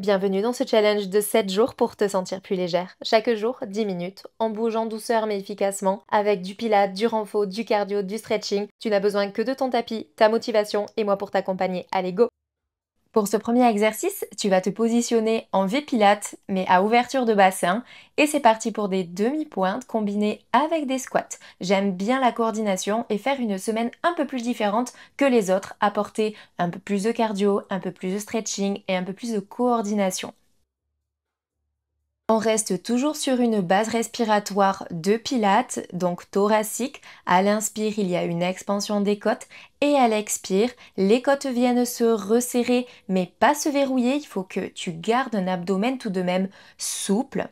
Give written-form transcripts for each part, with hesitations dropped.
Bienvenue dans ce challenge de 7 jours pour te sentir plus légère. Chaque jour, 10 minutes, en bougeant douceur mais efficacement, avec du pilates, du renfo, du cardio, du stretching. Tu n'as besoin que de ton tapis, ta motivation et moi pour t'accompagner. Allez, go! Pour ce premier exercice, tu vas te positionner en V-Pilates, mais à ouverture de bassin. Et c'est parti pour des demi-pointes combinées avec des squats. J'aime bien la coordination et faire une semaine un peu plus différente que les autres, apporter un peu plus de cardio, un peu plus de stretching et un peu plus de coordination. On reste toujours sur une base respiratoire de pilates, donc thoracique. À l'inspire, il y a une expansion des côtes et à l'expire, les côtes viennent se resserrer mais pas se verrouiller. Il faut que tu gardes un abdomen tout de même souple.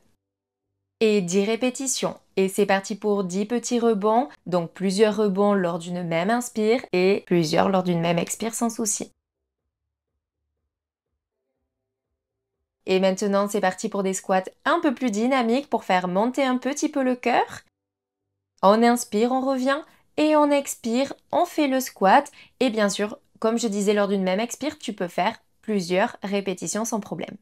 Et 10 répétitions. Et c'est parti pour 10 petits rebonds, donc plusieurs rebonds lors d'une même inspire et plusieurs lors d'une même expire sans souci. Et maintenant, c'est parti pour des squats un peu plus dynamiques pour faire monter un petit peu le cœur. On inspire, on revient et on expire, on fait le squat. Et bien sûr, comme je disais lors d'une même expire, tu peux faire plusieurs répétitions sans problème.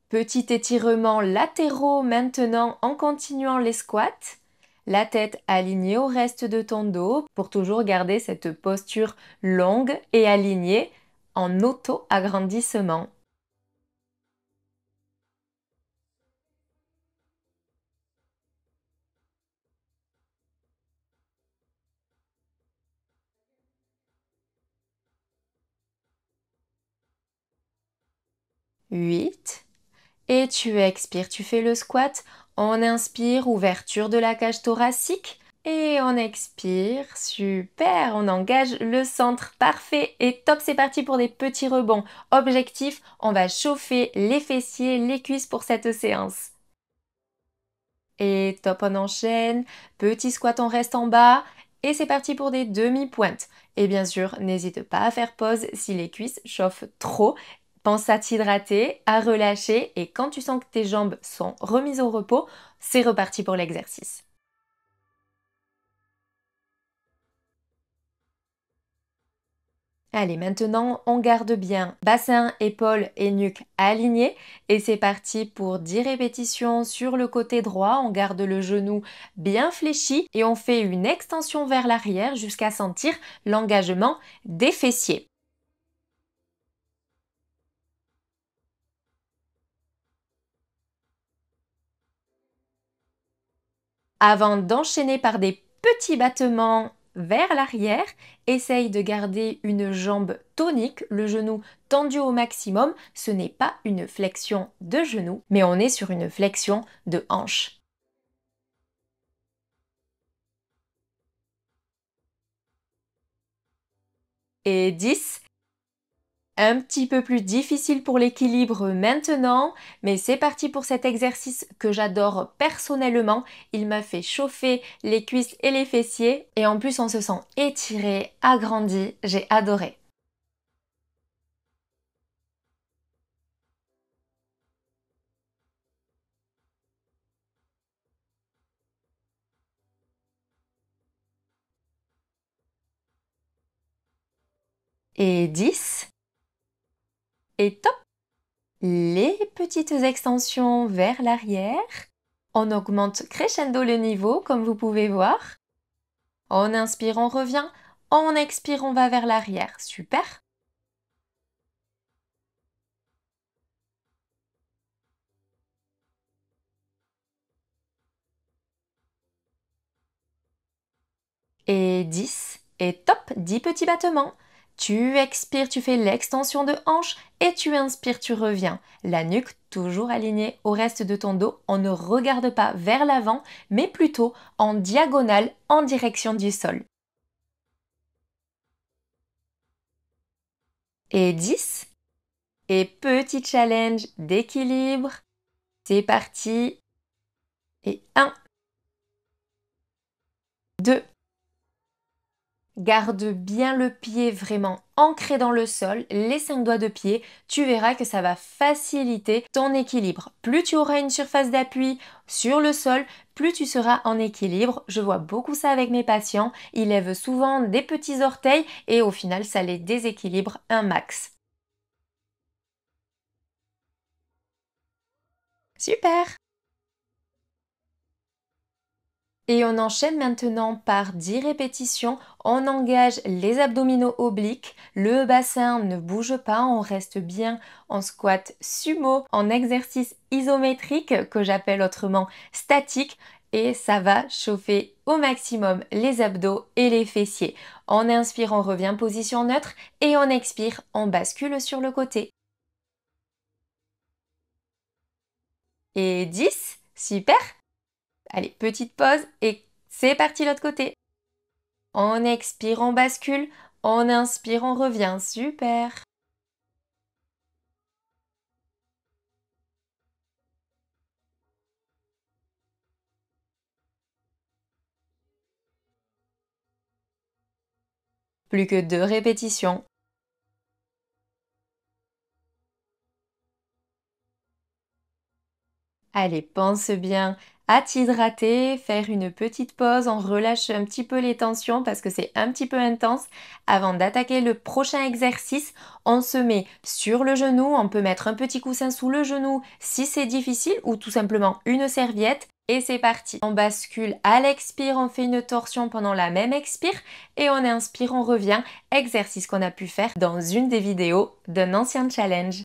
Petit étirement latéraux maintenant en continuant les squats. La tête alignée au reste de ton dos pour toujours garder cette posture longue et alignée en auto-agrandissement. 8. Et tu expires, tu fais le squat. On inspire, ouverture de la cage thoracique. Et on expire, super, on engage le centre, parfait. Et top, c'est parti pour des petits rebonds. Objectif, on va chauffer les fessiers, les cuisses pour cette séance. Et top, on enchaîne. Petit squat, on reste en bas. Et c'est parti pour des demi-pointes. Et bien sûr, n'hésite pas à faire pause si les cuisses chauffent trop. Pense à t'hydrater, à relâcher. Et quand tu sens que tes jambes sont remises au repos, c'est reparti pour l'exercice. Allez, maintenant, on garde bien bassin, épaules et nuque alignés. Et c'est parti pour 10 répétitions sur le côté droit. On garde le genou bien fléchi et on fait une extension vers l'arrière jusqu'à sentir l'engagement des fessiers. Avant d'enchaîner par des petits battements vers l'arrière, essaye de garder une jambe tonique, le genou tendu au maximum. Ce n'est pas une flexion de genou, mais on est sur une flexion de hanche. Et 10. Un petit peu plus difficile pour l'équilibre maintenant, mais c'est parti pour cet exercice que j'adore personnellement. Il m'a fait chauffer les cuisses et les fessiers et en plus on se sent étiré, agrandi, j'ai adoré. Et 10. Et top. Les petites extensions vers l'arrière. On augmente crescendo le niveau comme vous pouvez voir. On inspire, on revient. On expire, on va vers l'arrière. Super. Et 10. Et top, 10 petits battements. Tu expires, tu fais l'extension de hanche et tu inspires, tu reviens. La nuque toujours alignée au reste de ton dos. On ne regarde pas vers l'avant, mais plutôt en diagonale en direction du sol. Et 10. Et petit challenge d'équilibre. C'est parti. Et un, 2, Garde bien le pied vraiment ancré dans le sol, les 5 doigts de pied, tu verras que ça va faciliter ton équilibre. Plus tu auras une surface d'appui sur le sol, plus tu seras en équilibre. Je vois beaucoup ça avec mes patients, ils lèvent souvent des petits orteils et au final ça les déséquilibre un max. Super! Et on enchaîne maintenant par 10 répétitions. On engage les abdominaux obliques, le bassin ne bouge pas, on reste bien en squat sumo, en exercice isométrique que j'appelle autrement statique. Et ça va chauffer au maximum les abdos et les fessiers. On inspire, on revient position neutre et on expire, on bascule sur le côté. Et 10, super. Allez, petite pause et c'est parti l'autre côté. On expire, on bascule. On inspire, on revient. Super. Plus que 2 répétitions. Allez, pense bien à t'hydrater, faire une petite pause, on relâche un petit peu les tensions parce que c'est un petit peu intense. Avant d'attaquer le prochain exercice, on se met sur le genou, on peut mettre un petit coussin sous le genou si c'est difficile ou tout simplement une serviette. Et c'est parti. On bascule à l'expire, on fait une torsion pendant la même expire et on inspire, on revient. Exercice qu'on a pu faire dans une des vidéos d'un ancien challenge.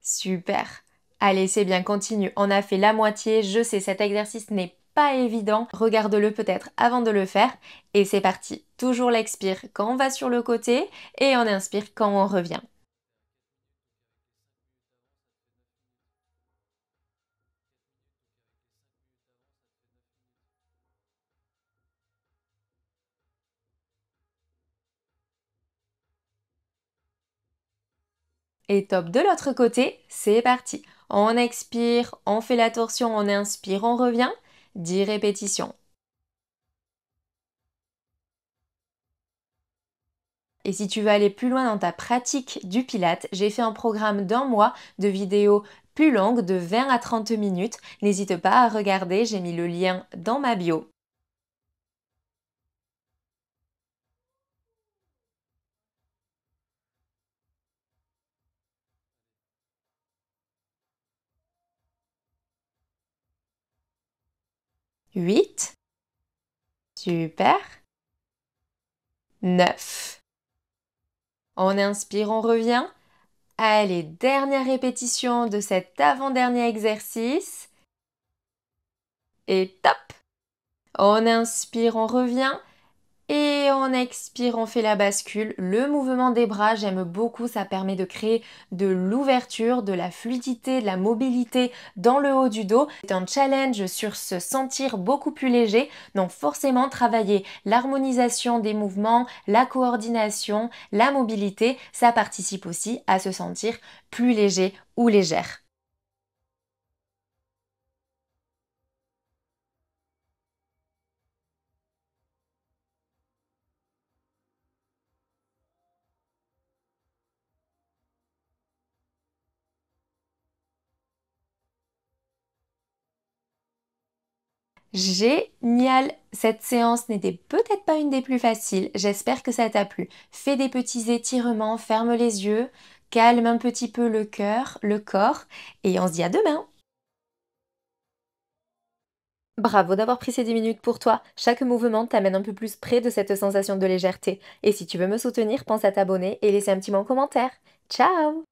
Super. Allez, c'est bien, continue. On a fait la moitié. Je sais, cet exercice n'est pas évident. Regarde-le peut-être avant de le faire. Et c'est parti. Toujours l'expire quand on va sur le côté et on inspire quand on revient. Et top de l'autre côté, c'est parti. On expire, on fait la torsion, on inspire, on revient. 10 répétitions. Et si tu veux aller plus loin dans ta pratique du Pilate, j'ai fait un programme d'1 mois de vidéos plus longues de 20 à 30 minutes. N'hésite pas à regarder, j'ai mis le lien dans ma bio. 8, super. 9. On inspire, on revient. Allez, dernière répétition de cet avant-dernier exercice. Et top. On inspire, on revient. Et on expire, on fait la bascule. Le mouvement des bras, j'aime beaucoup, ça permet de créer de l'ouverture, de la fluidité, de la mobilité dans le haut du dos. C'est un challenge sur se sentir beaucoup plus léger, donc forcément travailler l'harmonisation des mouvements, la coordination, la mobilité, ça participe aussi à se sentir plus léger ou légère. Génial! Cette séance n'était peut-être pas une des plus faciles. J'espère que ça t'a plu. Fais des petits étirements, ferme les yeux, calme un petit peu le cœur, le corps, et on se dit à demain! Bravo d'avoir pris ces 10 minutes pour toi. Chaque mouvement t'amène un peu plus près de cette sensation de légèreté. Et si tu veux me soutenir, pense à t'abonner et laisser un petit mot en commentaire. Ciao!